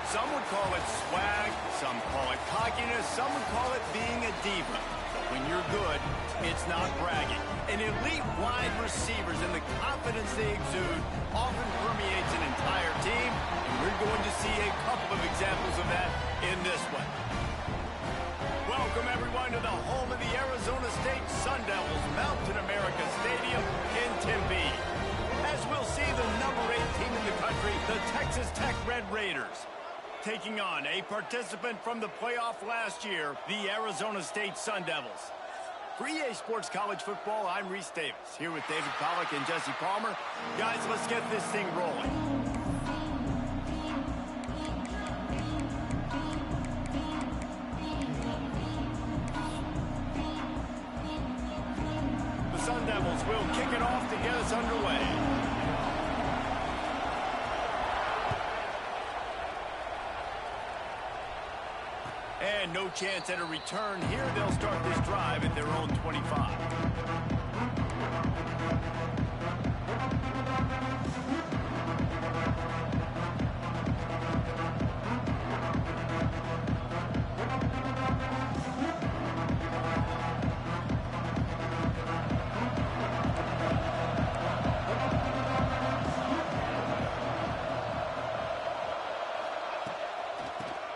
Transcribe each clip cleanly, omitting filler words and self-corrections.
Some would call it swag, some call it cockiness, some would call it being a diva. But when you're good, it's not bragging. And elite wide receivers and the confidence they exude often permeates an entire team, and we're going to see a couple of examples of that in this one. Welcome, everyone, to the home of the Arizona State Sun Devils, Mountain America Stadium in Tempe. As we'll see the number 8 team in the country, the Texas Tech Red Raiders, taking on a participant from the playoff last year, the Arizona State Sun Devils. For EA Sports College Football, I'm Reese Davis, here with David Pollack and Jesse Palmer. Guys, let's get this thing rolling. The Sun Devils will kick it off to get us underway. And no chance at a return here. They'll start this drive at their own 25.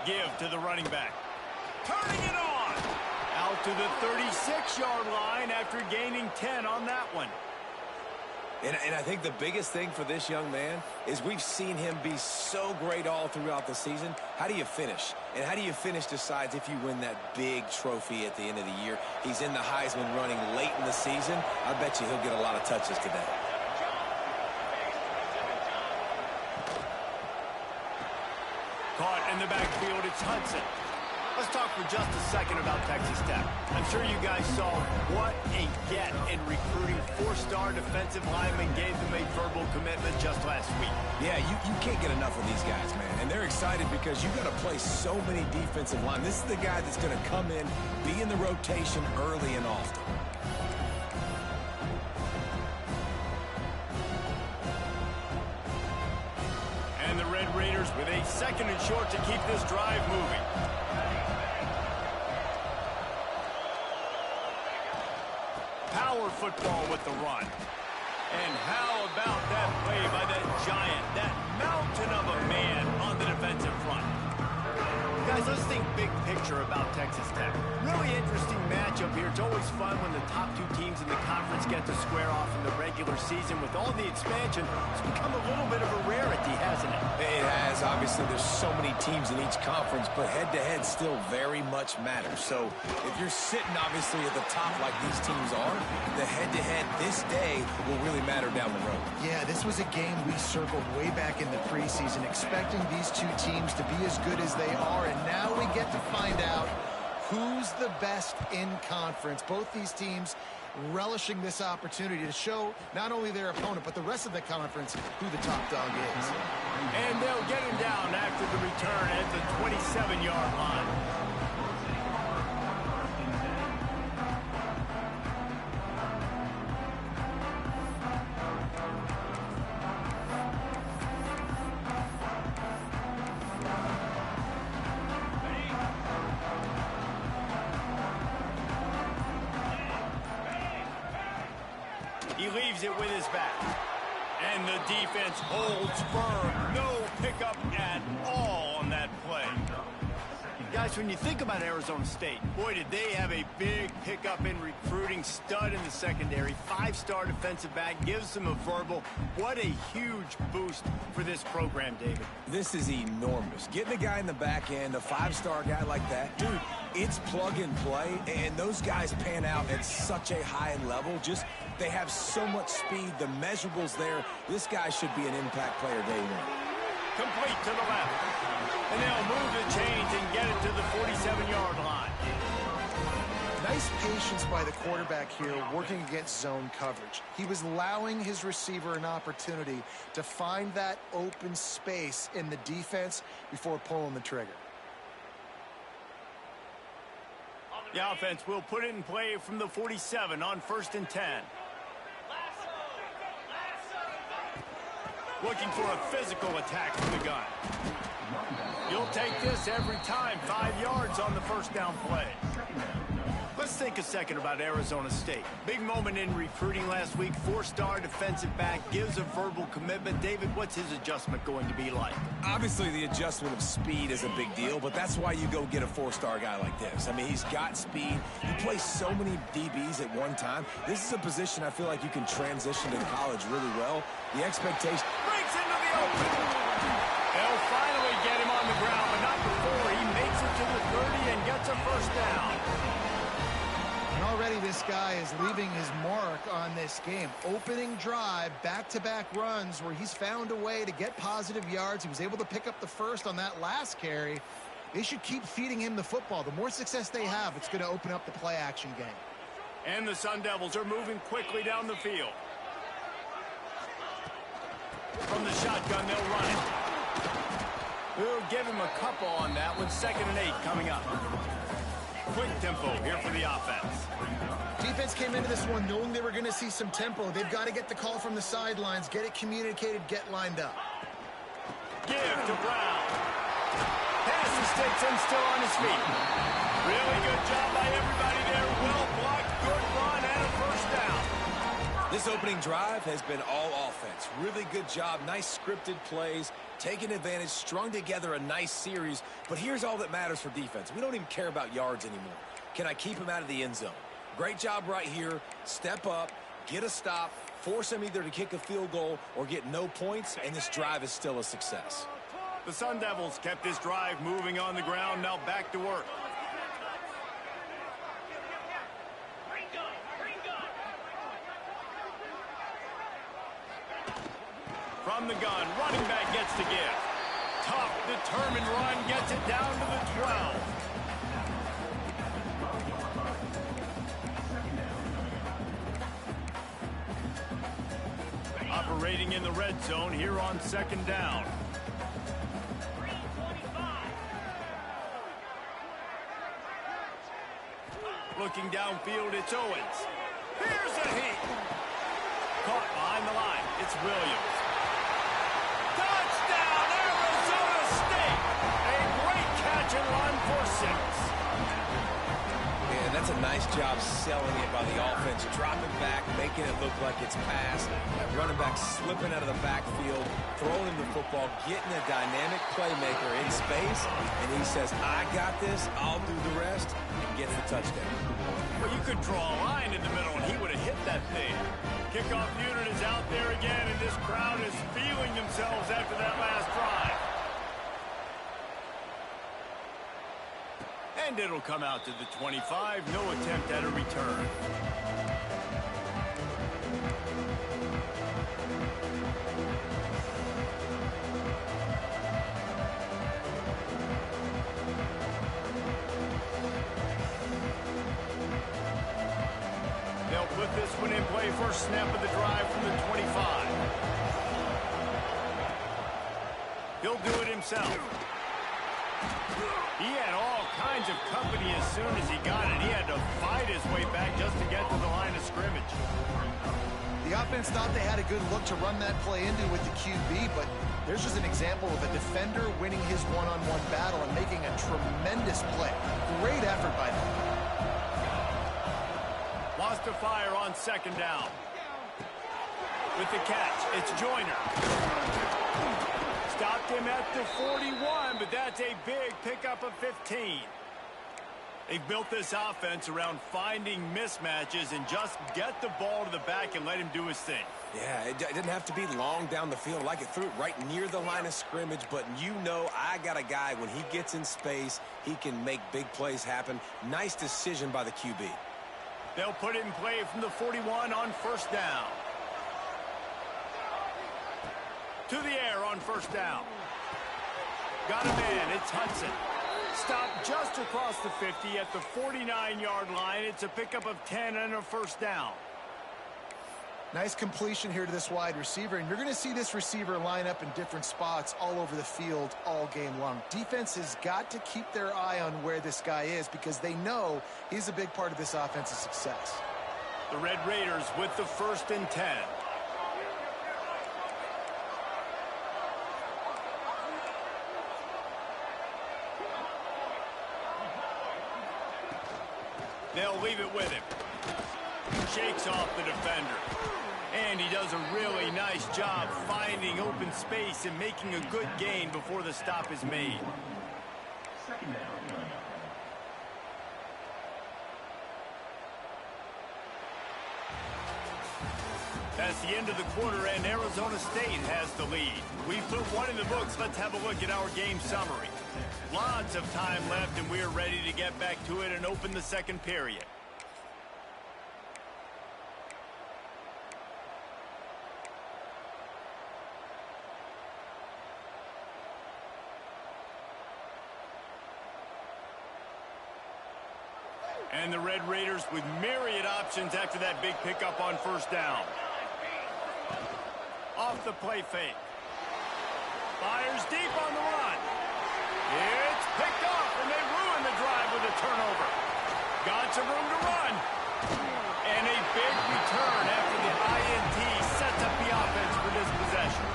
Give to the running back. Turning it on! Out to the 36-yard line after gaining 10 on that one. And I think the biggest thing for this young man is we've seen him be so great all throughout the season. How do you finish? And how do you finish decides if you win that big trophy at the end of the year. He's in the Heisman running late in the season. I bet you he'll get a lot of touches today. Caught in the backfield, it's Hudson. Let's talk for just a second about Texas Tech. I'm sure you guys saw what a get in recruiting. 4-star defensive lineman gave them a verbal commitment just last week. Yeah, you can't get enough of these guys, man. And they're excited because you got to play so many defensive line. This is the guy that's going to come in, be in the rotation early and often. And the Red Raiders with a 2nd and short to keep this drive moving. Power football with the run. And how about that play by that giant, that mountain of a man on the defensive front? Guys, let's think big picture about Texas Tech. Really interesting matchup here. It's always fun when the top 2 teams in the conference get to square off in the regular season. With all the expansion, it's become a little bit of a rarity, hasn't it? It has. Obviously, there's so many teams in each conference, but head-to-head still very much matters. So if you're sitting, obviously, at the top like these teams are, the head-to-head this day will really matter down the road. Yeah, this was a game we circled way back in the preseason, expecting these 2 teams to be as good as they are, and now we get to find out who's the best in conference. Both these teams relishing this opportunity to show not only their opponent, but the rest of the conference who the top dog is. And they'll get him down after the return at the 27-yard line. He leaves it with his back. And the defense holds firm. No pickup at all on that play. Guys, when you think about Arizona State, boy, did they have a big pickup in recruiting. Stud in the secondary. 5-star defensive back. Gives them a verbal. What a huge boost for this program, David. This is enormous. Getting a guy in the back end, a 5-star guy like that, dude, it's plug and play, and those guys pan out at such a high level. Just, they have so much speed. The measurables there. This guy should be an impact player day one. Complete to the left. And they'll move the chains and get it to the 47-yard line. Nice patience by the quarterback here working against zone coverage. He was allowing his receiver an opportunity to find that open space in the defense before pulling the trigger. The offense will put it in play from the 47 on 1st and 10. Looking for a physical attack from the gun. You'll He'll take this every time. 5 yards on the first down play. Let's think a second about Arizona State. Big moment in recruiting last week. 4-star defensive back, gives a verbal commitment. David, what's his adjustment going to be like? Obviously, the adjustment of speed is a big deal, but that's why you go get a 4-star guy like this. I mean, he's got speed. He plays so many DBs at one time. This is a position I feel like you can transition to college really well. The expectation... Breaks into the open. They'll finally get him on the ground, but not before he makes it to the 30 and gets a first down. Already this guy is leaving his mark on this game. Opening drive, back-to-back runs where he's found a way to get positive yards. He was able to pick up the first on that last carry. They should keep feeding him the football. The more success they have, it's going to open up the play-action game. And the Sun Devils are moving quickly down the field. From the shotgun, they'll run it. We'll give him a couple on that one. 2nd and 8 coming up. Quick tempo here for the offense. Defense came into this one knowing they were going to see some tempo. They've got to get the call from the sidelines, get it communicated, get lined up. Give to Brown. Passes takes him still on his feet. Really good job by everybody there. Well blocked, good run, and a first down. This opening drive has been all offense. Really good job. Nice scripted plays. Taking advantage. Strung together a nice series. But here's all that matters for defense. We don't even care about yards anymore. Can I keep him out of the end zone? Great job right here. Step up. Get a stop. Force him either to kick a field goal or get no points. And this drive is still a success. The Sun Devils kept this drive moving on the ground. Now back to work. From the gun, running back gets to give. Tough, determined run, gets it down to the 12. Operating in the red zone here on 2nd down. Looking downfield, it's Owens. Here's a heat. Caught behind the line, it's Williams. Touchdown, Arizona State! A great catch and run for 6. Yeah, that's a nice job selling it by the offense. Dropping back, making it look like it's passed. Running back slipping out of the backfield, throwing him the football, getting a dynamic playmaker in space, and he says, I got this, I'll do the rest, and gets the touchdown. Well, you could draw a line in the middle, and he would have hit that thing. Kickoff unit is out there again, and this crowd is feeling themselves after that last drive. And it'll come out to the 25. No attempt at a return. They'll put this one in play. First snap of the drive from the 25. He'll do it himself. He had all kinds of company as soon as he got it. He had to fight his way back just to get to the line of scrimmage. The offense thought they had a good look to run that play into with the QB, but there's just an example of a defender winning his one-on-one battle and making a tremendous play. Great effort by them. Lost to fire on 2nd down. With the catch, it's Joyner. Stopped him at the 41, but that's a big pickup of 15. They've built this offense around finding mismatches and just get the ball to the back and let him do his thing. Yeah, it didn't have to be long down the field. Like it threw it right near the line of scrimmage, but you know I got a guy, when he gets in space, he can make big plays happen. Nice decision by the QB. They'll put it in play from the 41 on 1st down. To the air on 1st down. Got a man, it's Hudson. Stopped just across the 50 at the 49-yard line. It's a pickup of 10 and a 1st down. Nice completion here to this wide receiver, and you're going to see this receiver line up in different spots all over the field all game long. Defense has got to keep their eye on where this guy is because they know he's a big part of this offense's success. The Red Raiders with the 1st and 10. They'll leave it with him. Shakes off the defender. And he does a really nice job finding open space and making a good gain before the stop is made. That's the end of the quarter, and Arizona State has the lead. We've put one in the books. Let's have a look at our game summary. Lots of time left, and we're ready to get back to it and open the second period. And the Red Raiders with myriad options after that big pickup on first down. Off the play fake. Fires deep on the run. It's picked off, and they ruin the drive with a turnover. Got some room to run. And a big return after the INT sets up the offense for this possession.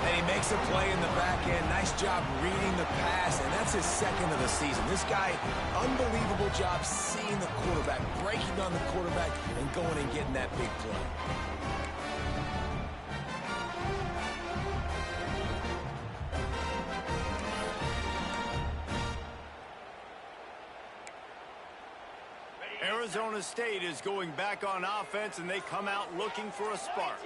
And he makes a play in the back end. Nice job reading the pass, and that's his second of the season. This guy, unbelievable job seeing the quarterback, breaking on the quarterback, and going and getting that big play. Arizona State is going back on offense, and they come out looking for a spark.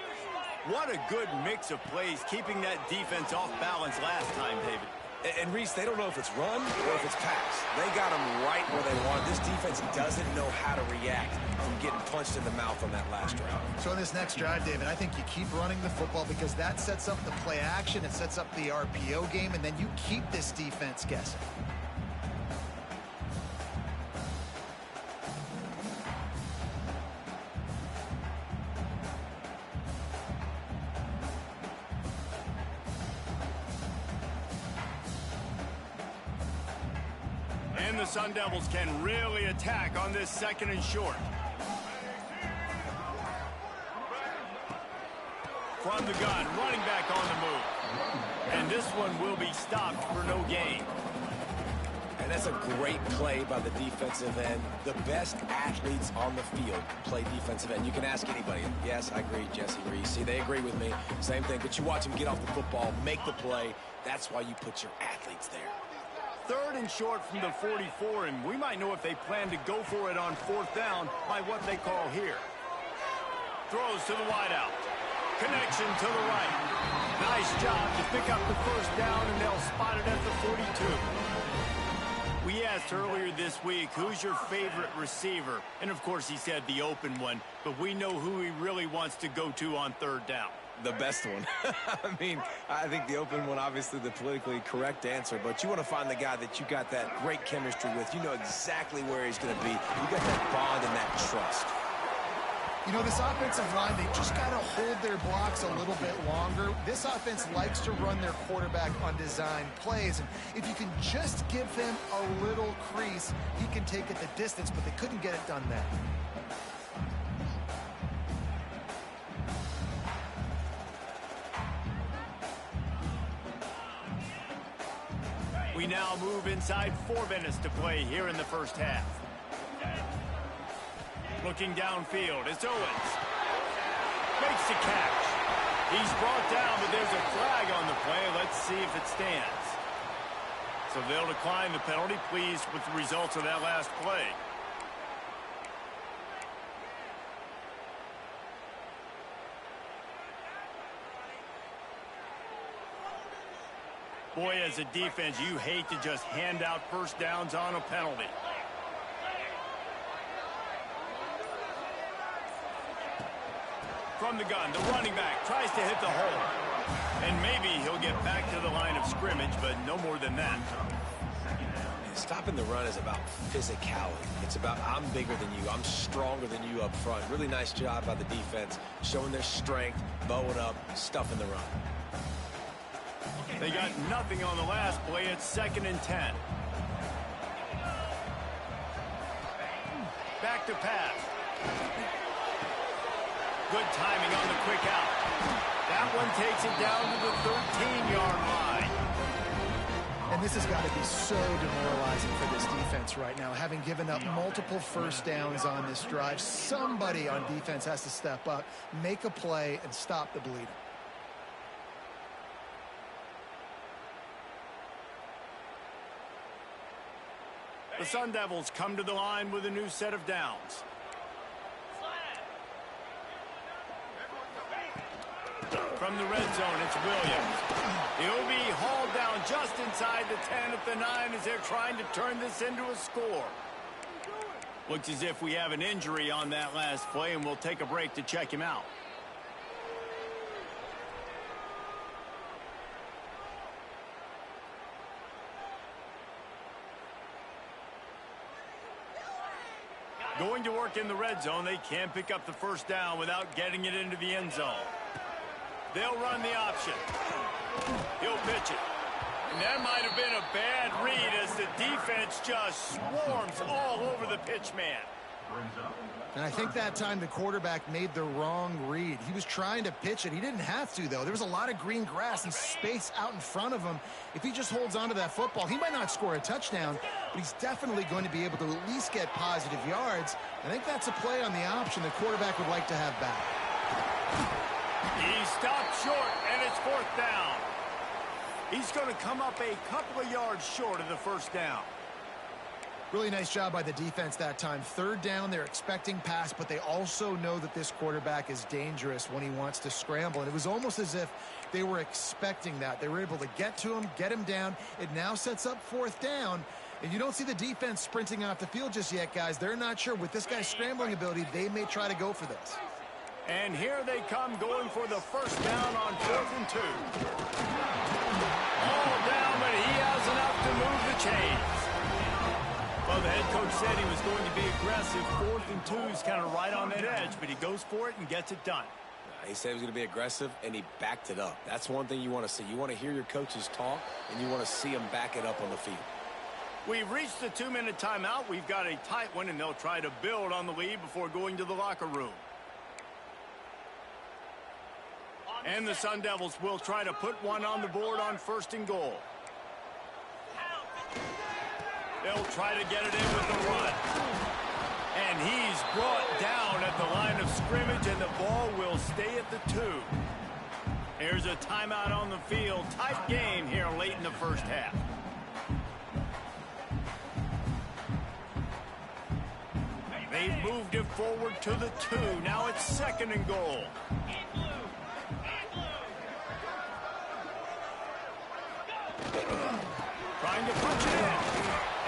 What a good mix of plays, keeping that defense off balance last time, David. And Reese, they don't know if it's run or if it's pass. They got them right where they want. This defense doesn't know how to react from getting punched in the mouth on that last drive. So in this next drive, David, I think you keep running the football because that sets up the play action, it sets up the RPO game, and then you keep this defense guessing. And the Sun Devils can really attack on this second and short. From the gun, running back on the move. And this one will be stopped for no gain. And that's a great play by the defensive end. The best athletes on the field play defensive end. You can ask anybody. Yes, I agree, Jesse Reese. See, they agree with me. Same thing. But you watch them get off the football, make the play. That's why you put your athletes there. Third and short from the 44, and we might know if they plan to go for it on fourth down by what they call here. Throws to the wideout. Connection to the right. Nice job to pick up the first down, and they'll spot it at the 42. We asked earlier this week, who's your favorite receiver? And, of course, he said the open one, but we know who he really wants to go to on third down. The best one. I mean, I think the open one, obviously the politically correct answer, but you want to find the guy that you got that great chemistry with. You know exactly where he's going to be. You got that bond and that trust. You know, this offensive line, they just got to hold their blocks a little bit longer. This offense likes to run their quarterback on design plays, and if you can just give him a little crease, he can take it the distance, but they couldn't get it done then. We now move inside 4 minutes to play here in the first half. Looking downfield, it's Owens. Makes the catch. He's brought down, but there's a flag on the play. Let's see if it stands. So they'll decline the penalty. Pleased with the results of that last play. Boy, as a defense, you hate to just hand out first downs on a penalty. From the gun, the running back tries to hit the hole. And maybe he'll get back to the line of scrimmage, but no more than that. Stopping the run is about physicality. It's about I'm bigger than you. I'm stronger than you up front. Really nice job by the defense, showing their strength, bowing up, stuffing the run. They got nothing on the last play. It's 2nd and 10. Back to pass. Good timing on the quick out. That one takes it down to the 13-yard line. And this has got to be so demoralizing for this defense right now, having given up multiple first downs on this drive. Somebody on defense has to step up, make a play, and stop the bleeding. The Sun Devils come to the line with a new set of downs. From the red zone, it's Williams. He'll be hauled down just inside the 10 at the 9 as they're trying to turn this into a score. Looks as if we have an injury on that last play, and we'll take a break to check him out. Going to work in the red zone, they can pick up the first down without getting it into the end zone. They'll run the option. He'll pitch it. And that might have been a bad read as the defense just swarms all over the pitch man. And I think that time the quarterback made the wrong read. He was trying to pitch it. He didn't have to, though. There was a lot of green grass and space out in front of him. If he just holds on to that football, he might not score a touchdown, but he's definitely going to be able to at least get positive yards. I think that's a play on the option the quarterback would like to have back. He stopped short, and it's fourth down. He's going to come up a couple of yards short of the first down. Really nice job by the defense that time. Third down, they're expecting pass, but they also know that this quarterback is dangerous when he wants to scramble. And it was almost as if they were expecting that. They were able to get to him, get him down. It now sets up fourth down. And you don't see the defense sprinting off the field just yet, guys. They're not sure. With this guy's scrambling ability, they may try to go for this. And here they come going for the first down on 4th and 2. All down, but he has enough to move the chains. Well, the head coach said he was going to be aggressive. 4th and 2 is kind of right on that edge, but he goes for it and gets it done. He said he was going to be aggressive, and he backed it up. That's one thing you want to see. You want to hear your coaches talk, and you want to see them back it up on the field. We've reached the 2-minute timeout. We've got a tight one, and they'll try to build on the lead before going to the locker room. And the Sun Devils will try to put one on the board on 1st and goal. They'll try to get it in with the run. And he's brought down at the line of scrimmage, and the ball will stay at the 2. Here's a timeout on the field. Tight game here late in the first half. They've moved it forward to the 2. Now it's 2nd and goal. Trying to punch it in.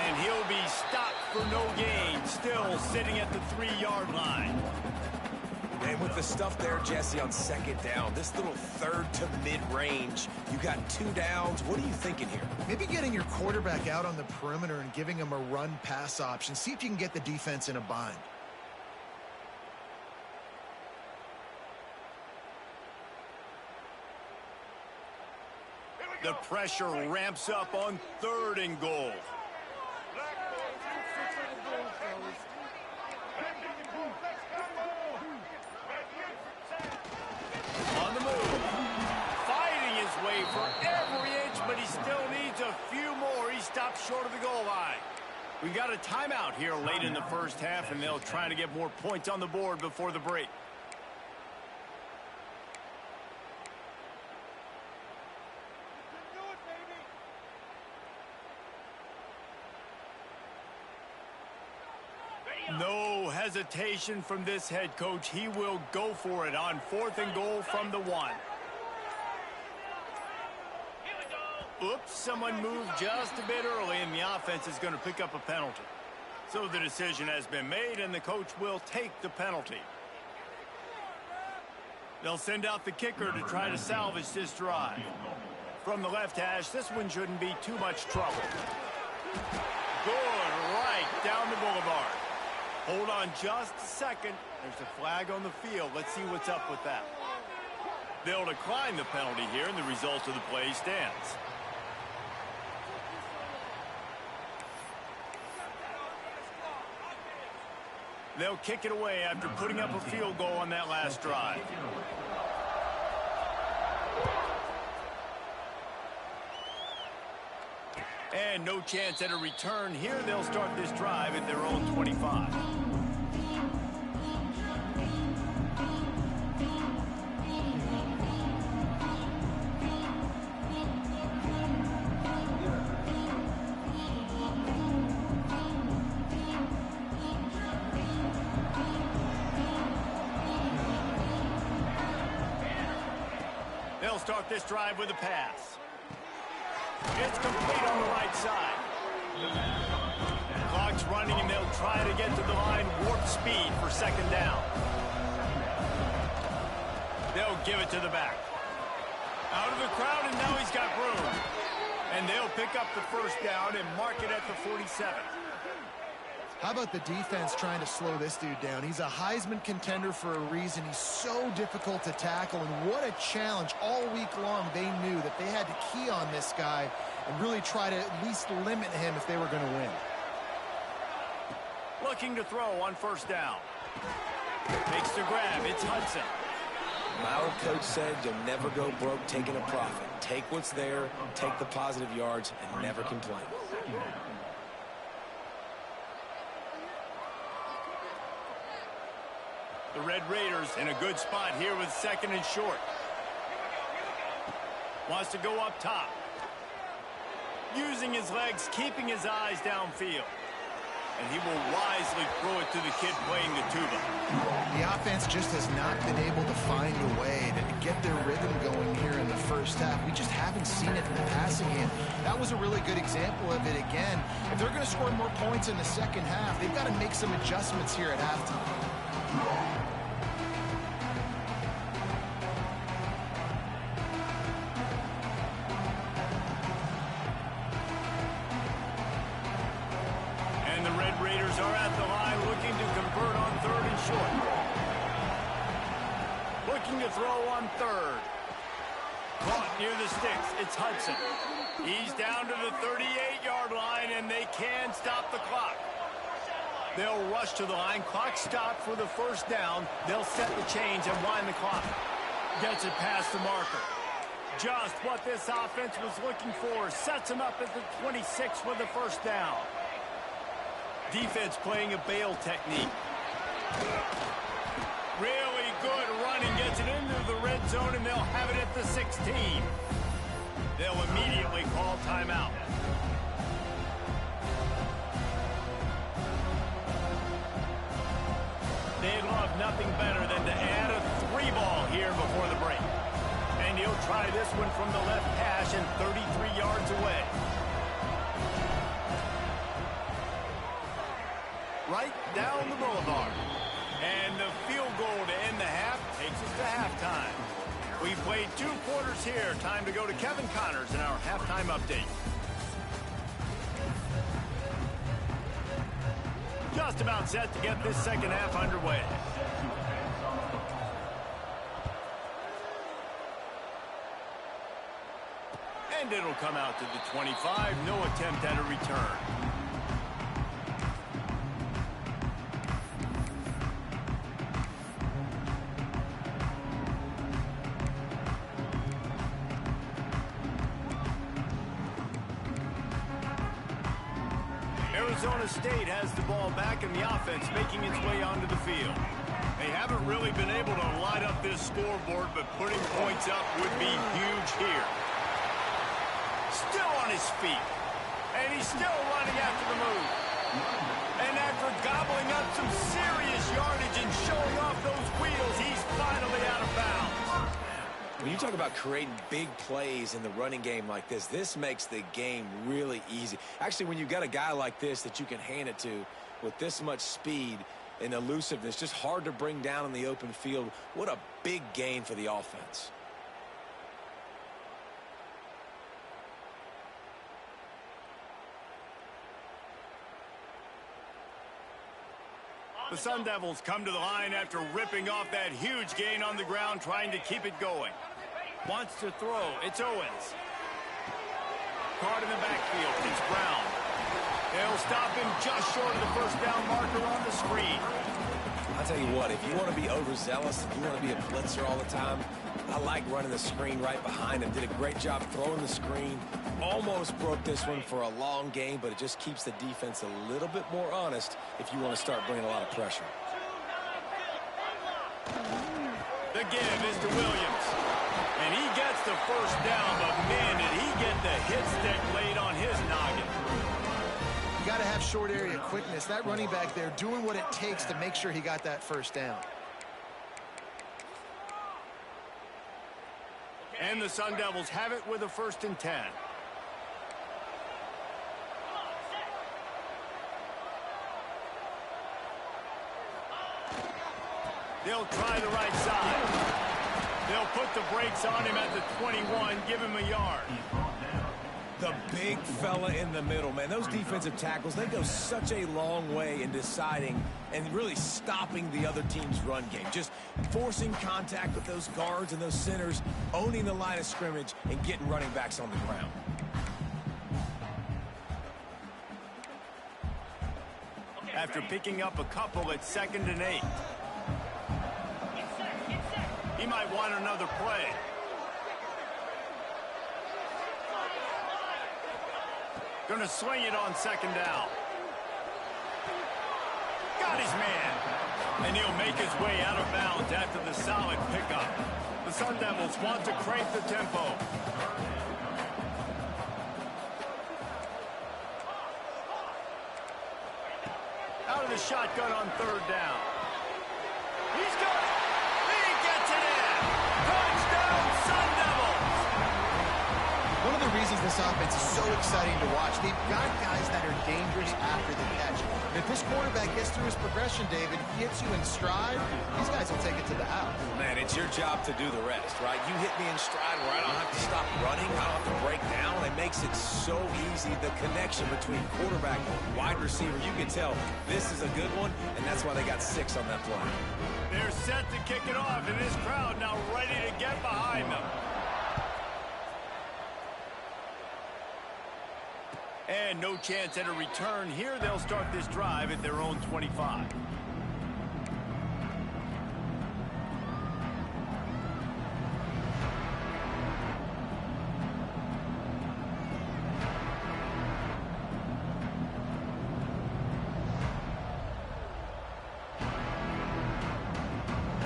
And he'll be stopped for no gain. Still sitting at the 3-yard line. And with the stuff there, Jesse, on 2nd down, this little 3rd to mid-range, you got 2 downs. What are you thinking here? Maybe getting your quarterback out on the perimeter and giving him a run-pass option. See if you can get the defense in a bind. The pressure ramps up on 3rd and goal. On the move. Fighting his way for every inch, but he still needs a few more. He stops short of the goal line. We've got a timeout here late in the first half, and they'll try to get more points on the board before the break. No hesitation from this head coach. He will go for it on 4th and goal from the 1. Oops, someone moved just a bit early, and the offense is going to pick up a penalty. So the decision has been made, and the coach will take the penalty. They'll send out the kicker to try to salvage this drive. From the left hash, this one shouldn't be too much trouble. Good right down the boulevard. Hold on just a second. There's a flag on the field. Let's see what's up with that. They'll decline the penalty here, and the result of the play stands. They'll kick it away after putting up a field goal on that last drive. And no chance at a return here. They'll start this drive at their own 25. They'll start this drive with a pass. It's complete on the right side. Clock's running, and they'll try to get to the line warp speed for second down. They'll give it to the back. Out of the crowd, and now he's got room. And they'll pick up the first down and mark it at the 47. How about the defense trying to slow this dude down? He's a Heisman contender for a reason. He's so difficult to tackle, and what a challenge. All week long, they knew that they had to key on this guy and really try to at least limit him if they were going to win. Looking to throw on first down. Makes the grab. It's Hudson. My old coach said you'll never go broke taking a profit. Take what's there, take the positive yards, and never complain. The Red Raiders in a good spot here with second and short. Wants to go up top. Using his legs, keeping his eyes downfield. And he will wisely throw it to the kid playing the tuba. The offense just has not been able to find a way to get their rhythm going here in the first half. We just haven't seen it in the passing game. That was a really good example of it again. If they're going to score more points in the second half, they've got to make some adjustments here at halftime. And the Red Raiders are at the line looking to convert on third and short. Looking to throw on third. Caught near the sticks. It's Hudson. He's down to the 38-yard line, and they can stop the clock. They'll rush to the line. Clock stopped for the first down. They'll set the chains and wind the clock. Gets it past the marker. Just what this offense was looking for. Sets him up at the 26 with the first down. Defense playing a bail technique. Really good running. Gets it into the red zone, and they'll have it at the 16. They'll immediately call timeout. They'd love nothing better than to add a 3-ball here before the break. And he'll try this one from the left hash and 33 yards away. Right down the boulevard. And the field goal to end the half takes us to halftime. We've played 2 quarters here. Time to go to Kevin Connors in our halftime update. Just about set to get this second half underway. And it'll come out to the 25. No attempt at a return. Arizona State has the ball back, and the offense making its way onto the field. They haven't really been able to light up this scoreboard, but putting points up would be huge here. Still on his feet, and he's still running after the move. And after gobbling up some serious yardage and showing off those wheels, he's finally out of bounds. When you talk about creating big plays in the running game like this, this makes the game really easy. Actually, when you've got a guy like this that you can hand it to with this much speed and elusiveness, just hard to bring down in the open field, what a big gain for the offense. The Sun Devils come to the line after ripping off that huge gain on the ground, trying to keep it going. Wants to throw. It's Owens. Caught in the backfield. It's Brown. They'll stop him just short of the first down marker on the screen. I'll tell you what, if you want to be overzealous, if you want to be a blitzer all the time, I like running the screen right behind him. Did a great job throwing the screen, Almost broke this one for a long game, but it just keeps the defense a little bit more honest if you want to start bringing a lot of pressure. The give is to Williams. And he gets the first down, but man, did he get the hit stick laid on his noggin. You got to have short area quickness. That running back there doing what it takes to make sure he got that first down. And the Sun Devils have it with a 1st and 10. They'll try the right side. They'll put the brakes on him at the 21, give him a yard. The big fella in the middle, man. Those defensive tackles, they go such a long way in deciding and really stopping the other team's run game. Just forcing contact with those guards and those centers, owning the line of scrimmage, and getting running backs on the ground. After picking up a couple at 2nd and 8. He might want another play. Gonna swing it on 2nd down. Got his man. And he'll make his way out of bounds after the solid pickup. The Sun Devils want to crank the tempo. Out of the shotgun on 3rd down. He's got it. He gets it in. Touchdown, Sun Devils. One of the reasons this offense is so exciting to watch, they've got guys that are dangerous after the catch. And if this quarterback gets through his progression, David, hits you in stride, these guys will take it to the house. Man, it's your job to do the rest, right? You hit me in stride where I don't have to stop running, I don't have to break down. It makes it so easy. The connection between quarterback and wide receiver, you can tell this is a good one, and that's why they got 6 on that play. They're set to kick it off, and this crowd now ready to get behind them. And no chance at a return here. They'll start this drive at their own 25.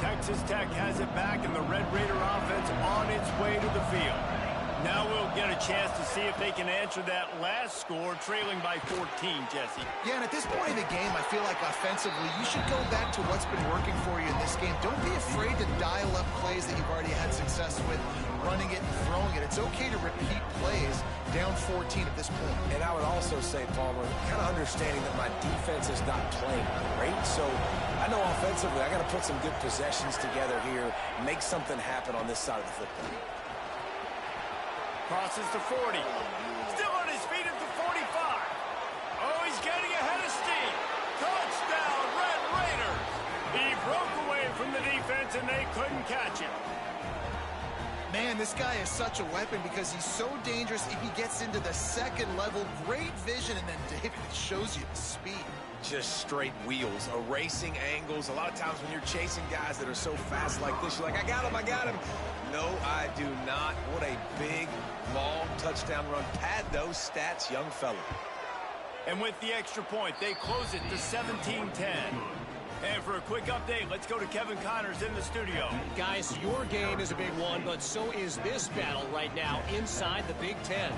Texas Tech has it back, and the Red Raider offense on its way to the field. Now we'll get a chance to see if they can answer that last score, trailing by 14, Jesse. Yeah, and at this point in the game, I feel like offensively, you should go back to what's been working for you in this game. Don't be afraid to dial up plays that you've already had success with, running it and throwing it. It's okay to repeat plays down 14 at this point. And I would also say, Palmer, kind of understanding that my defense is not playing great, so I know offensively I got to put some good possessions together here, make something happen on this side of the football. Crosses to 40. Still on his feet at the 45. Oh, he's getting ahead of steam. Touchdown, Red Raiders. He broke away from the defense, and they couldn't catch him. Man, this guy is such a weapon because he's so dangerous if he gets into the 2nd level. Great vision, and then, David, it shows you the speed. Just straight wheels, erasing angles. A lot of times when you're chasing guys that are so fast like this, you're like, I got him, I got him. No, I do not. What a big, long touchdown run. Pad those stats, young fella. And with the extra point, they close it to 17-10. And for a quick update, let's go to Kevin Connors in the studio. Guys, your game is a big one, but so is this battle right now inside the Big Ten.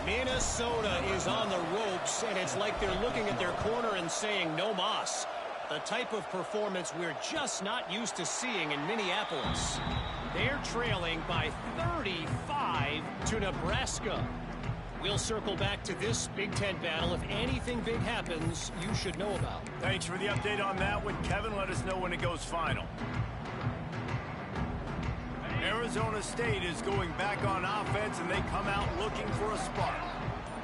Minnesota is on the ropes, and it's like they're looking at their corner and saying, no mas. The type of performance we're just not used to seeing in Minneapolis. They're trailing by 35 to Nebraska. We'll circle back to this Big Ten battle. If anything big happens, you should know about. Thanks for the update on that one, Kevin. Let us know when it goes final. Arizona State is going back on offense, and they come out looking for a spark.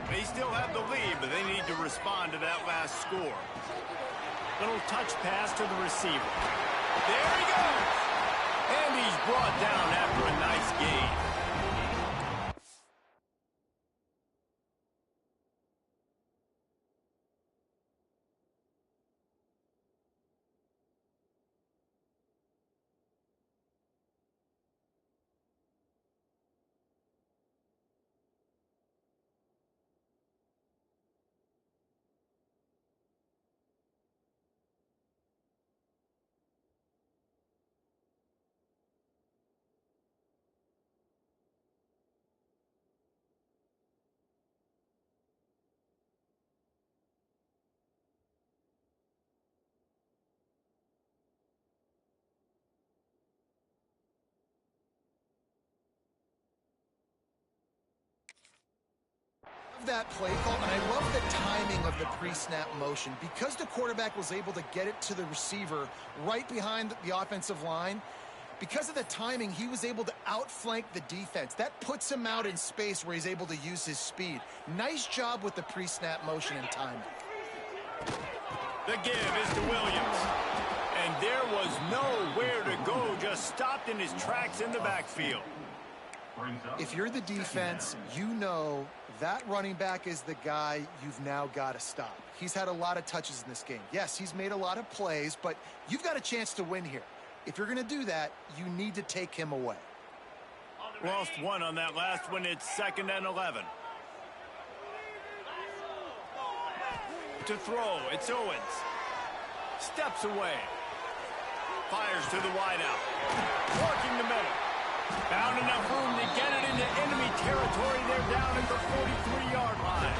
They still have the lead, but they need to respond to that last score. Little touch pass to the receiver. There he goes! And he's brought down after a nice gain. love that play call, and I love the timing of the pre-snap motion. Because the quarterback was able to get it to the receiver right behind the offensive line, because of the timing, he was able to outflank the defense. That puts him out in space where he's able to use his speed. Nice job with the pre-snap motion and timing. The give is to Williams. And there was nowhere to go, just stopped in his tracks in the backfield. If you're the defense, you know that running back is the guy you've now got to stop. He's had a lot of touches in this game. Yes, he's made a lot of plays, but you've got a chance to win here. If you're going to do that, you need to take him away. Lost one on that last one. It's 2nd and 11. To throw, it's Owens. Steps away. Fires to the wideout. Working the middle. Found enough room to get it into enemy territory. They're down at the 43-yard line.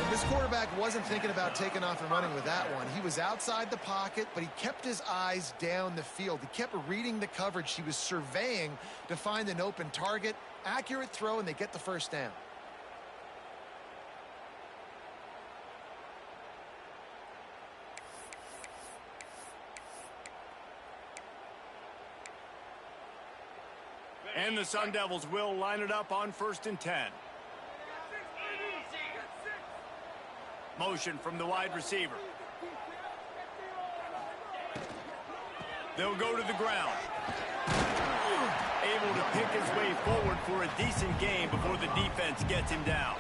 This quarterback wasn't thinking about taking off and running with that one. He was outside the pocket, but he kept his eyes down the field. He kept reading the coverage. He was surveying to find an open target. Accurate throw, and they get the first down. And the Sun Devils will line it up on 1st and 10. Motion from the wide receiver. They'll go to the ground. Able to pick his way forward for a decent gain before the defense gets him down.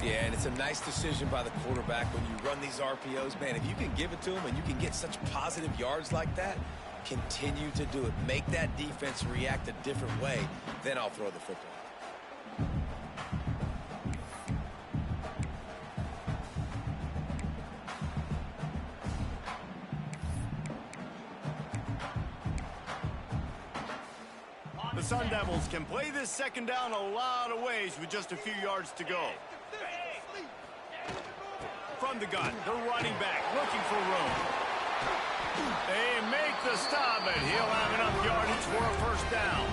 Yeah, and it's a nice decision by the quarterback when you run these RPOs. Man, if you can give it to him and you can get such positive yards like that, continue to do it. Make that defense react a different way. Then I'll throw the football. The Sun Devils can play this 2nd down a lot of ways with just a few yards to go. From the gun, the running back looking for room. They make the stop, but he'll have enough yardage for a 1st down.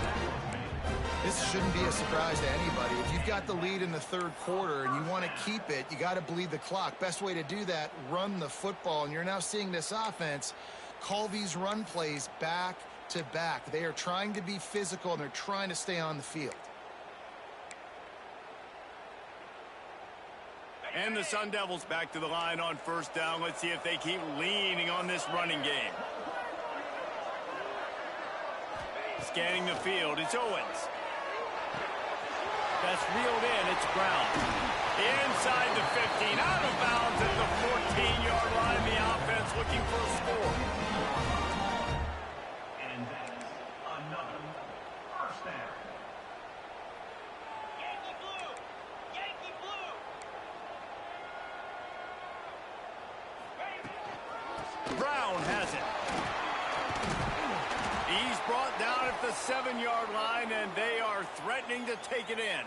This shouldn't be a surprise to anybody. If you've got the lead in the 3rd quarter and you want to keep it, you got to bleed the clock. Best way to do that, run the football. And you're now seeing this offense call these run plays back to back. They are trying to be physical, and they're trying to stay on the field. And the Sun Devils back to the line on 1st down. Let's see if they keep leaning on this running game. Scanning the field, it's Owens. That's reeled in, it's Brown. Inside the 15, out of bounds at the 14-yard line. The offense looking for a score. And that is another 1st down. Yankee Blue! Yankee Blue! Brown has it. He's brought down at the 7-yard line, and they are threatening to take it in.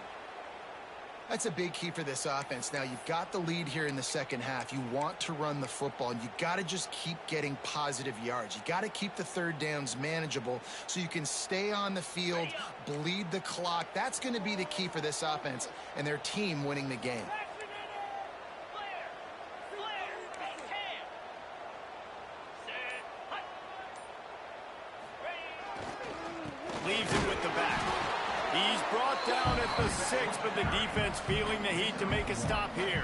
That's a big key for this offense. Now, you've got the lead here in the 2nd half. You want to run the football, and you got to just keep getting positive yards. You got to keep the 3rd downs manageable so you can stay on the field, bleed the clock. That's going to be the key for this offense and their team winning the game. Leaves it with the back. He's brought down at the 6, but the defense feeling the heat to make a stop here.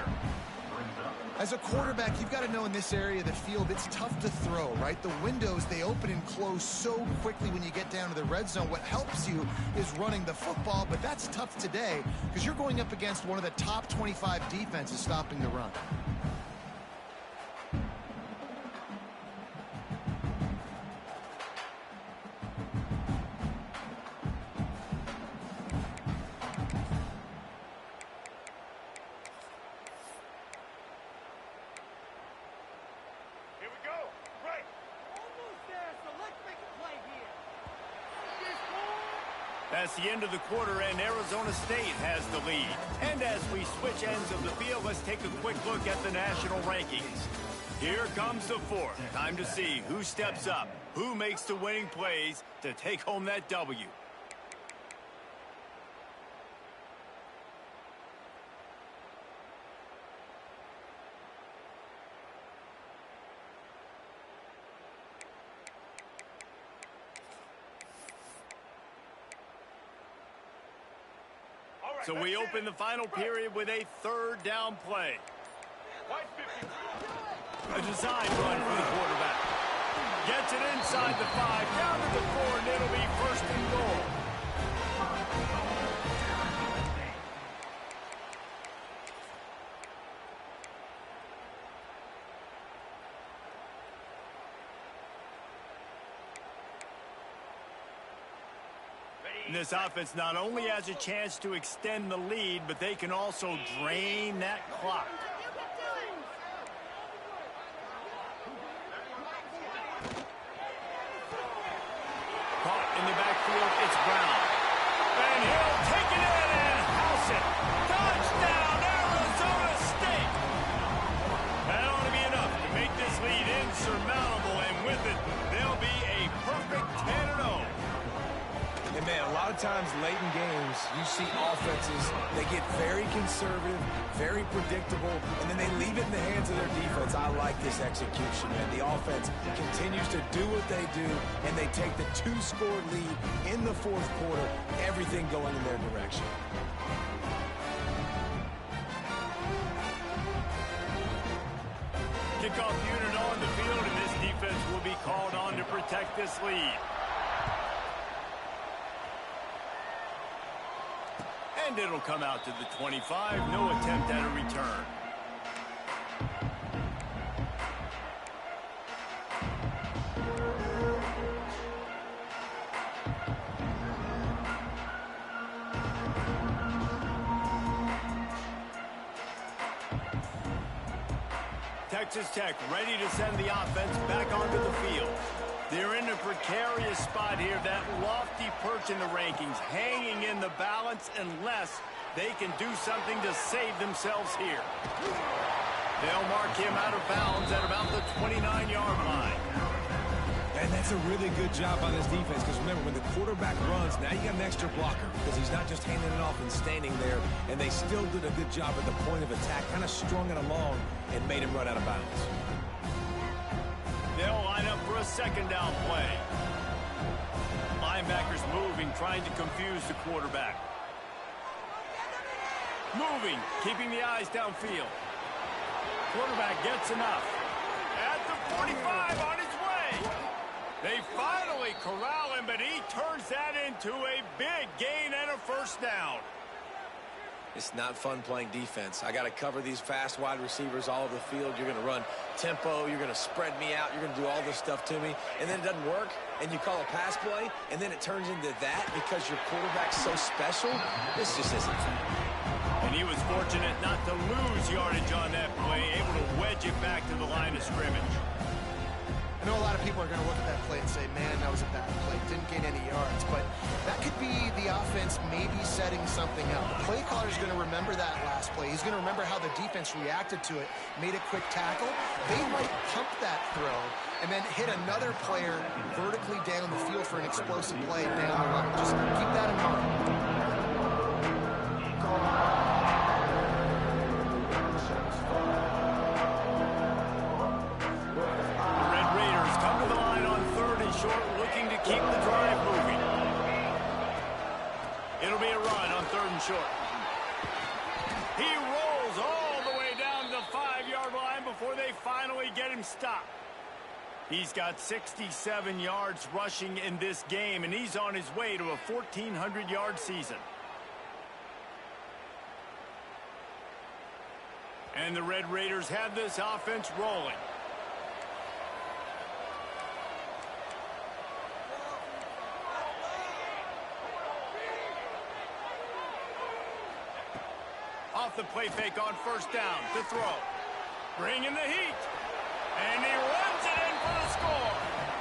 As a quarterback, you've got to know in this area of the field, it's tough to throw, right? The windows, they open and close so quickly when you get down to the red zone. What helps you is running the football, but that's tough today because you're going up against one of the top 25 defenses stopping the run. That's the end of the quarter, and Arizona State has the lead. And as we switch ends of the field, let's take a quick look at the national rankings. Here comes the 4th. Time to see who steps up, who makes the winning plays to take home that W. So we open the final period with a third down play. A design run for the quarterback. Gets it inside the 5, down to the 4, and it'll be first and goal. This offense not only has a chance to extend the lead, but they can also drain that clock. Caught in the backfield, it's Brown. And he'll take it in and house it. Touchdown, Arizona State! That ought to be enough to make this lead insurmountable, and with it, they'll be a perfect 10-0. And man, a lot of times late in games, you see offenses, they get very conservative, very predictable, and then they leave it in the hands of their defense. I like this execution, man. The offense continues to do what they do, and they take the 2-score lead in the fourth quarter, everything going in their direction. Kickoff unit on the field, and this defense will be called on to protect this lead. And it'll come out to the 25. No attempt at a return. Texas Tech ready to send the offense back onto the field. They're in a precarious spot here, that lofty perch in the rankings, hanging in the balance unless they can do something to save themselves here. They'll mark him out of bounds at about the 29-yard line. And that's a really good job on this defense, because remember, when the quarterback runs, now you got an extra blocker, because he's not just handing it off and standing there, and they still did a good job at the point of attack, kind of strung it along and made him run out of bounds. They'll line up for a second down play. Linebackers moving, trying to confuse the quarterback. Moving, keeping the eyes downfield. Quarterback gets enough. At the 45, on his way. They finally corral him, but he turns that into a big gain and a first down. It's not fun playing defense. I got to cover these fast wide receivers all over the field. You're going to run tempo. You're going to spread me out. You're going to do all this stuff to me. And then it doesn't work, and you call a pass play, and then it turns into that because your quarterback's so special. This just isn't fun. And he was fortunate not to lose yardage on that play, able to wedge it back to the line of scrimmage. I know a lot of people are going to look at that play and say, man, that was a bad play. Didn't gain any yards. But that could be the offense maybe setting something up. The play caller is going to remember that last play. He's going to remember how the defense reacted to it, made a quick tackle. They might pump that throw and then hit another player vertically down the field for an explosive play down the line. Just keep that in mind. Looking to keep the drive moving. It'll be a run on 3rd and short. He rolls all the way down to the 5-yard line before they finally get him stopped. He's got 67 yards rushing in this game, and he's on his way to a 1,400-yard season. And the Red Raiders have this offense rolling. Off the play fake on 1st down to throw. Bringing the heat. And he runs it in for the score.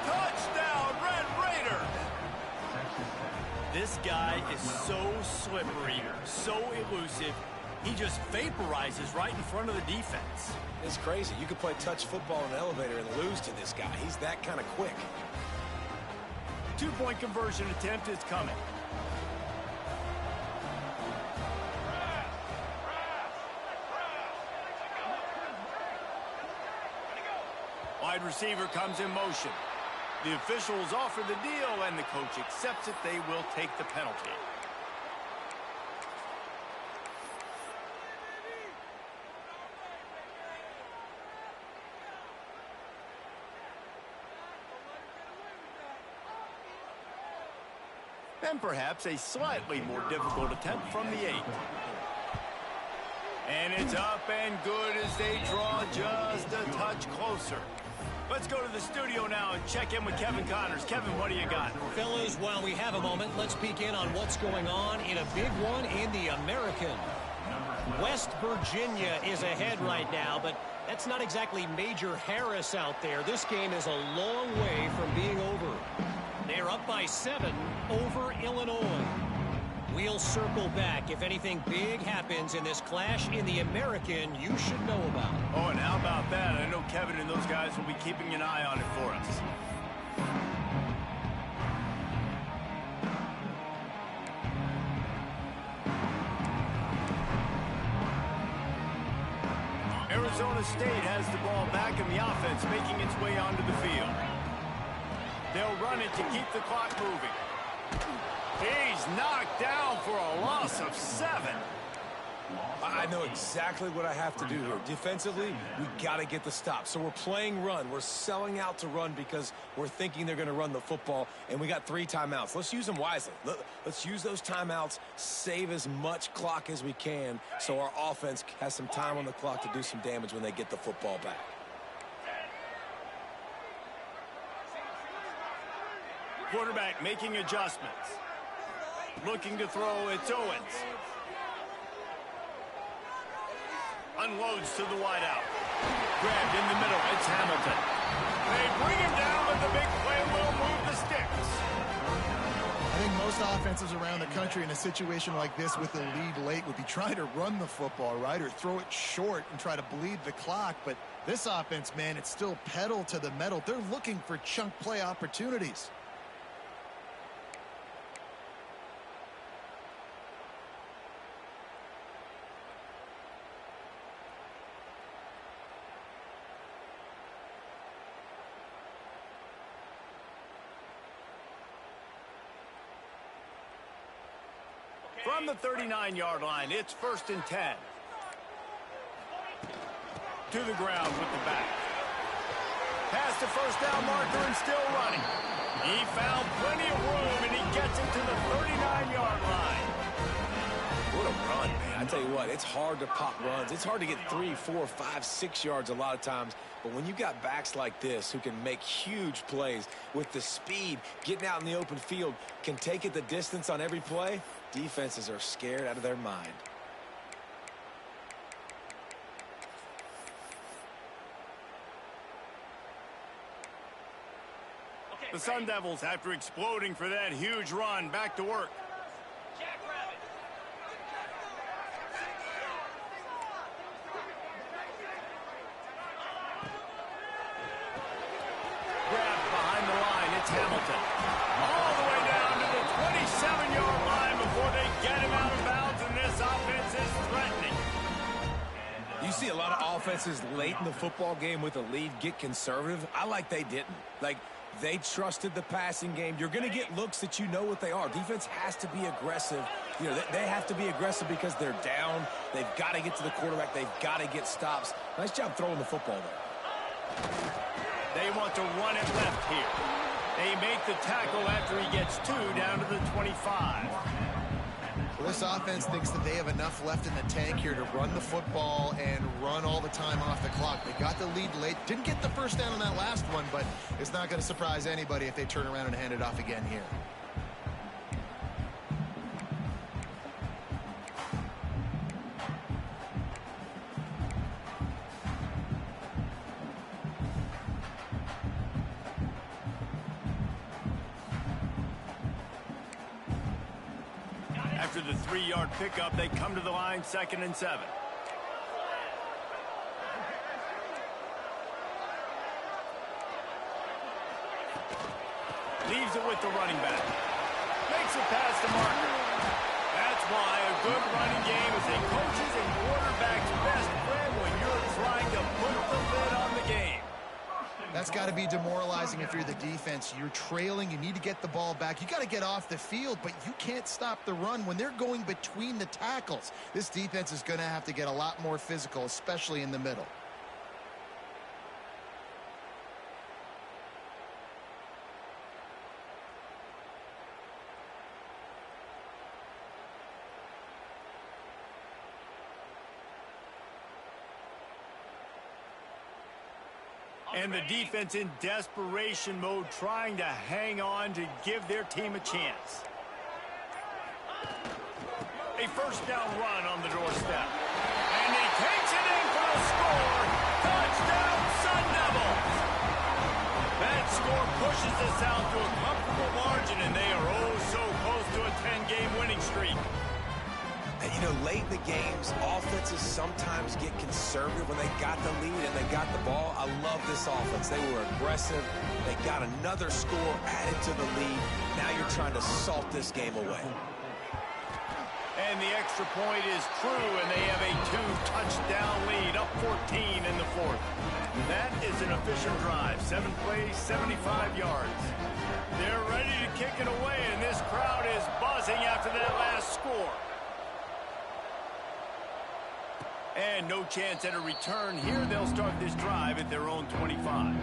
Touchdown, Red Raider. This guy is so slippery, so elusive. He just vaporizes right in front of the defense. It's crazy. You could play touch football in an elevator and lose to this guy. He's that kind of quick. 2-point conversion attempt is coming. Wide receiver comes in motion. The officials offer the deal, and the coach accepts it. They will take the penalty. And perhaps a slightly more difficult attempt from the 8. And it's up and good as they draw just a touch closer. Let's go to the studio now and check in with Kevin Connors. Kevin, what do you got? Fellas, while we have a moment, let's peek in on what's going on in a big one in the American. West Virginia is ahead right now, but that's not exactly Major Harris out there. This game is a long way from being over. They're up by 7 over Illinois. We'll circle back. If anything big happens in this clash in the American, you should know about it. Oh, and how about that? I know Kevin and those guys will be keeping an eye on it for us. Arizona State has the ball back in the offense, making its way onto the field. They'll run it to keep the clock moving. He's knocked down for a loss of 7. I know exactly what I have to do here. Defensively, we got to get the stop. So we're playing run. We're selling out to run because we're thinking they're going to run the football, and we got 3 timeouts. Let's use them wisely. Let's use those timeouts, save as much clock as we can so our offense has some time on the clock to do some damage when they get the football back. Quarterback making adjustments. Looking to throw, it's Owens. Unloads to the wideout. Grabbed in the middle, it's Hamilton. They bring him down, but the big play will move the sticks. I think most offenses around the country in a situation like this with a lead late would be trying to run the football, right, or throw it short and try to bleed the clock. But this offense, man, it's still pedal to the metal. They're looking for chunk play opportunities. From the 39-yard line, it's 1st and 10. To the ground with the back. Past the first down marker and still running. He found plenty of room, and he gets it to the 39-yard line. What a run, man. I tell you what, it's hard to pop runs. It's hard to get 3, 4, 5, 6 yards a lot of times. But when you got backs like this who can make huge plays with the speed, getting out in the open field, can take it the distance on every play, defenses are scared out of their mind. The Sun Devils, after exploding for that huge run, back to work. Jackrabbit. Grabbed behind the line, it's Hamilton. All the way down to the 27-yard line before they get him out of bounds, and this offense is threatening. You see a lot of offenses late in the football game with a lead get conservative. I like they didn't. Like, they trusted the passing game. You're going to get looks that you know what they are. Defense has to be aggressive. You know, they have to be aggressive because they're down. They've got to get to the quarterback. They've got to get stops. Nice job throwing the football there. They want to run it left here. They make the tackle after he gets 2 down to the 25. Well, this offense thinks that they have enough left in the tank here to run the football and run all the time off the clock. They got the lead late. Didn't get the first down on that last one, but it's not going to surprise anybody if they turn around and hand it off again here. After the 3-yard pickup, they come to the line, 2nd and 7. Leaves it with the running back. Makes it past the marker. That's why a good running game is a coach's and quarterback's best friend when you're trying to put the lid on the game. That's got to be demoralizing if you're the defense. You're trailing. You need to get the ball back. You got to get off the field, but you can't stop the run when they're going between the tackles. This defense is going to have to get a lot more physical, especially in the middle. And the defense in desperation mode, trying to hang on to give their team a chance. A first down run on the doorstep. And he takes it in for the score. Touchdown, Sun Devils! That score pushes us out to a comfortable margin, and they are oh so close to a 10-game winning streak. And, you know, late in the games, offenses sometimes get conservative when they got the lead and they got the ball. I love this offense. They were aggressive. They got another score added to the lead. Now you're trying to salt this game away. And the extra point is true, and they have a 2-touchdown lead, up 14 in the fourth. That is an efficient drive. 7 plays, 75 yards. They're ready to kick it away, and this crowd is buzzing after that last score. And no chance at a return here. They'll start this drive at their own 25.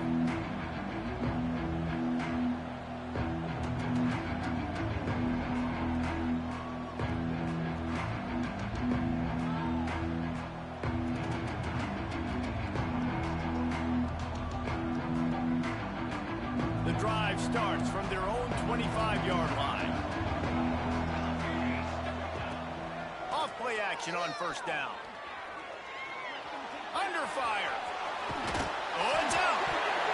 The drive starts from their own 25-yard line. Off play action on first down. Under fire. Oh, it's out.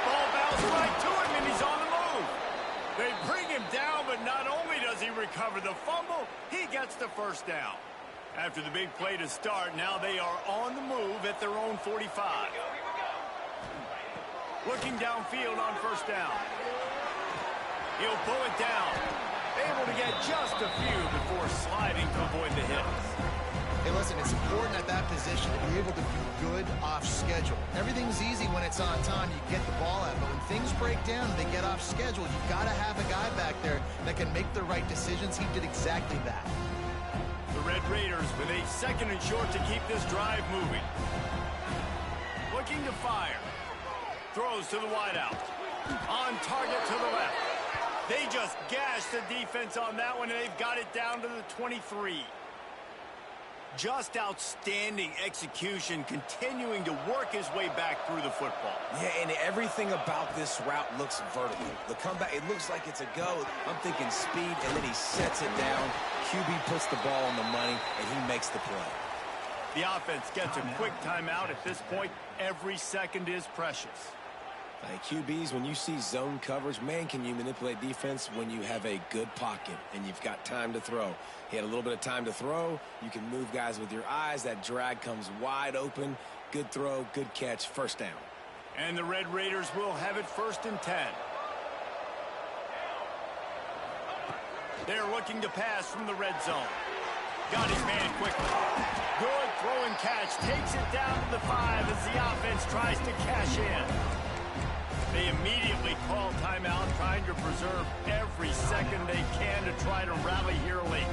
Ball bounced right to him, and he's on the move. They bring him down, but not only does he recover the fumble, he gets the first down. After the big play to start, now they are on the move at their own 45. Looking downfield on first down. He'll pull it down. Able to get just a few before sliding to avoid the hits. Hey, listen, it's important at that position to be able to be good off schedule. Everything's easy when it's on time. You get the ball out. But when things break down and they get off schedule, you've got to have a guy back there that can make the right decisions. He did exactly that. The Red Raiders with a second and short to keep this drive moving. Looking to fire. Throws to the wideout. On target to the left. They just gashed the defense on that one, and they've got it down to the 23. Just outstanding execution, continuing to work his way back through the football. Yeah, and everything about this route looks vertical. The comeback, it looks like it's a go. I'm thinking speed, and then he sets it down. QB puts the ball on the money, and he makes the play. The offense gets a quick timeout. At this point, every second is precious. QBs, when you see zone coverage, man, can you manipulate defense when you have a good pocket and you've got time to throw. He had a little bit of time to throw. You can move guys with your eyes. That drag comes wide open. Good throw, good catch, first down. And the Red Raiders will have it 1st and 10. They're looking to pass from the red zone. Got his man quickly. Good throw and catch. Takes it down to the 5 as the offense tries to cash in. They immediately call timeout, trying to preserve every second they can to try to rally here late.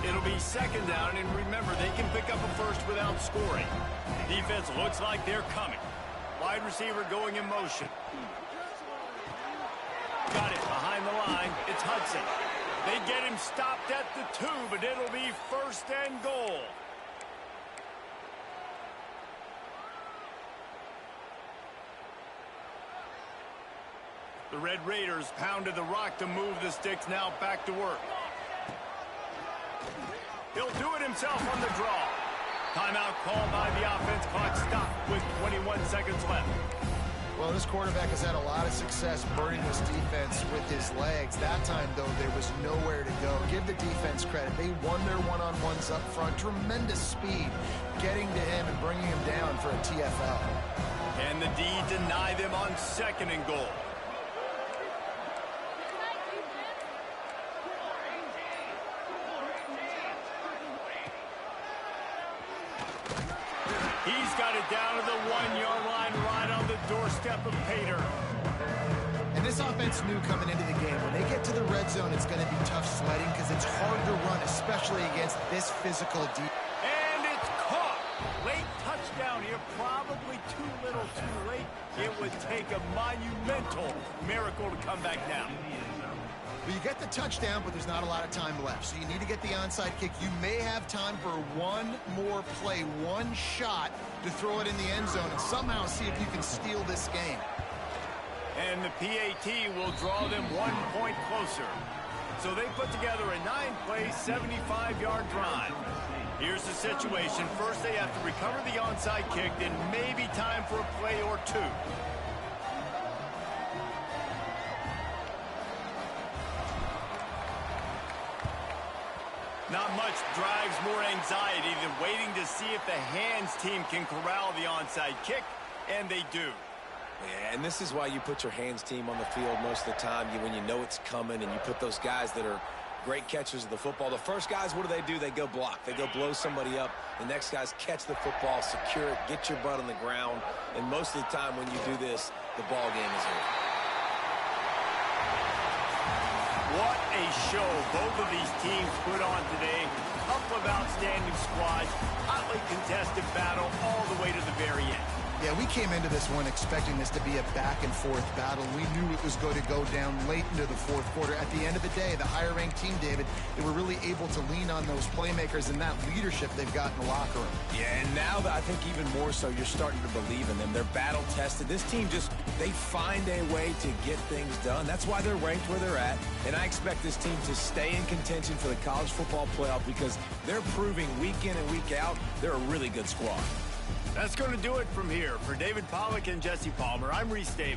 It'll be 2nd down, and remember, they can pick up a first without scoring. Defense looks like they're coming. Wide receiver going in motion. Got it behind the line. It's Hudson. They get him stopped at the 2, but it'll be 1st and goal. The Red Raiders pounded the rock to move the sticks, now back to work. He'll do it himself on the draw. Timeout called by the offense. Clock stopped with 21 seconds left. Well, this quarterback has had a lot of success burning this defense with his legs. That time, though, there was nowhere to go. Give the defense credit. They won their one-on-ones up front. Tremendous speed getting to him and bringing him down for a TFL. And the D deny them on 2nd and goal. He's got it down to the 1-yard line, right on the doorstep of Pater. And this offense knew coming into the game, when they get to the red zone, it's going to be tough sledding because it's hard to run, especially against this physical defense. And it's caught. Late touchdown here, probably too little too late. It would take a monumental miracle to come back now. Well, you get the touchdown, but there's not a lot of time left. So you need to get the onside kick. You may have time for one more play, one shot to throw it in the end zone and somehow see if you can steal this game. And the PAT will draw them 1 point closer. So they put together a 9-play, 75-yard drive. Here's the situation. First, they have to recover the onside kick, then maybe time for a play or two. Not much drives more anxiety than waiting to see if the hands team can corral the onside kick, and they do. Yeah, and this is why you put your hands team on the field most of the time when you know it's coming, and you put those guys that are great catchers of the football. The first guys, what do? They go block. They go blow somebody up. The next guys catch the football, secure it, get your butt on the ground, and most of the time when you do this, the ball game is over. What a show both of these teams put on today. Couple of outstanding squads, hotly contested battle all the way to the very end. Yeah, we came into this one expecting this to be a back-and-forth battle. We knew it was going to go down late into the fourth quarter. At the end of the day, the higher-ranked team, David, they were really able to lean on those playmakers and that leadership they've got in the locker room. Yeah, and now I think even more so, you're starting to believe in them. They're battle-tested. This team they find a way to get things done. That's why they're ranked where they're at. And I expect this team to stay in contention for the college football playoff because they're proving week in and week out they're a really good squad. That's going to do it from here. For David Pollack and Jesse Palmer, I'm Reese Davis.